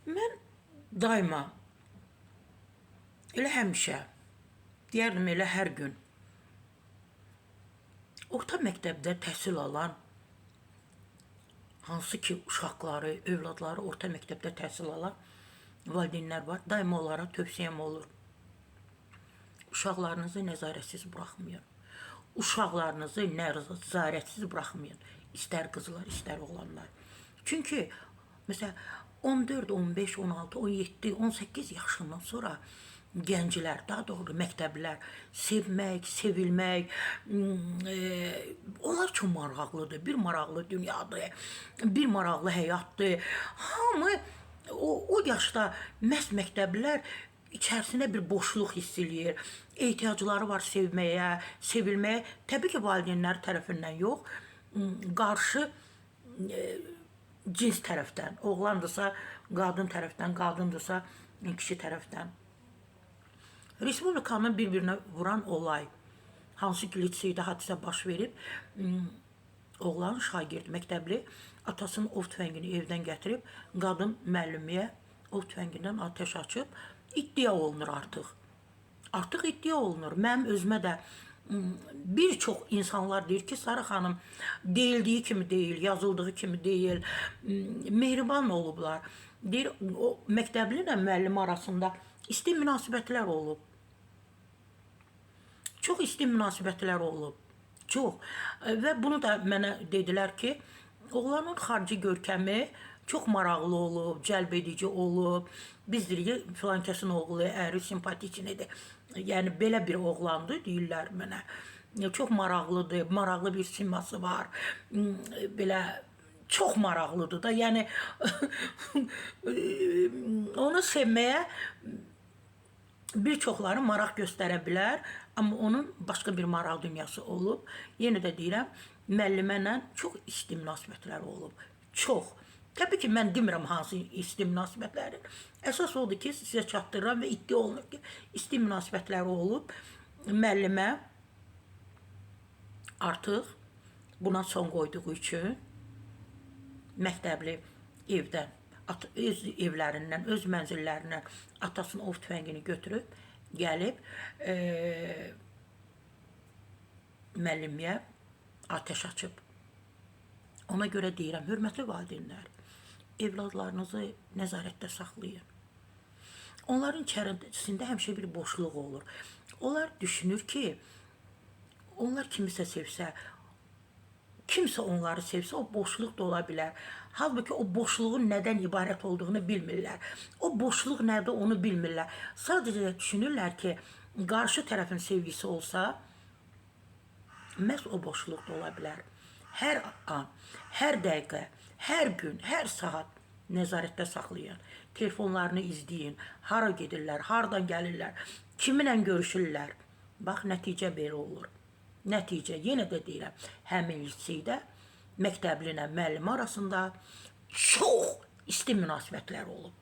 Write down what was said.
Mən daima, elə həmişə, deyərdim elə hər gün, orta məktəbdə təhsil alan, hansı ki uşaqları, övladları orta məktəbdə təhsil alan valideynlər var, daima onlara tövsiyəm olur. Uşaqlarınızı nəzarətsiz buraxmayın. Uşaqlarınızı nəzarətsiz buraxmayın. İstər qızlar, istər oğlanlar. Çünki, məsələn, 14, 15, 16, 17, 18 yaşından sonra gənclər, daha doğru məktəblilər sevmək, sevilmək, onlar üçün maraqlıdır. Bir maraqlı dünyadır, bir maraqlı həyatdır. Hamı o yaşda məhz məktəblilər içərisində bir boşluq hiss eləyir. Ehtiyacları var sevməyə, sevilməyə. Təbii ki, valideynlər tərəfindən yox, qarşı cins tərəfdən, oğlandırsa qadın tərəfdən, qadındırsa kişi tərəfdən. Respublikanın bir-birinə vuran olay, hansı ki liseydə hadisə baş verib, oğlan şagird, məktəbli atasının ov tüfəngini evdən gətirib, qadın müəlliməyə ov tüfəngindən ateş açıb, iddia olunur artıq. Artıq iddia olunur. Mənim özümə də bir çox insanlar deyir ki, Sarı xanım deyildiyi kimi deyil, yazıldığı kimi deyil, mehriban olublar. Deyir, o məktəbli ilə müəllim arasında isti münasibətlər olub. Çox isti münasibətlər olub. Çox. Və bunu da mənə dedilər ki, oğlanın xarici görkəmi çox maraqlı olub, cəlb edici olub. Biz deyirik, filan kəsin oğlu, əri simpatiçinidir. Yəni, belə bir oğlandır, deyirlər mənə. Çox maraqlıdır, maraqlı bir siması var. Belə, çox maraqlıdır da. Yəni, onu sevməyə bir çoxları maraq göstərə bilər, amma onun başqa bir maraq dünyası olub. Yenə də deyirəm, müəllimə ilə çox isti münasibətlər olub. Çox. Təbii ki, mən demirəm hansı isti münasibətləri. Əsas odur ki, sizə çatdırıram və iddia olunur ki, isti münasibətləri olub. Müəllimə artıq buna son qoyduğu üçün məktəbli evdən, öz evlərindən, öz mənzillərindən atasının ov tüfəngini götürüb, gəlib müəlliməyə ateş açıb. Ona görə deyirəm, hörmətli valideynlər, evladlarınızı nəzarətdə saxlayın. Onların içərisində həmişə bir boşluq olur. Onlar düşünür ki, onlar kimisə sevsə, kimsə onları sevsə, o boşluq da ola bilər. Halbuki o boşluğun nədən ibarət olduğunu bilmirlər. O boşluq nədir onu bilmirlər. Sadəcə düşünürlər ki, qarşı tərəfin sevgisi olsa, məhz o boşluq da ola bilər. Hər an, hər dəqiqə, hər gün, hər saat nəzarətdə saxlayın. Telefonlarını izləyin, hara gedirlər, hardan gəlirlər, kiminlə görüşürlər. Bax, nəticə belə olur. Nəticə, yenə də deyirəm, həmin liseydə məktəbli ilə müəllim arasında çox isti münasibətlər olub.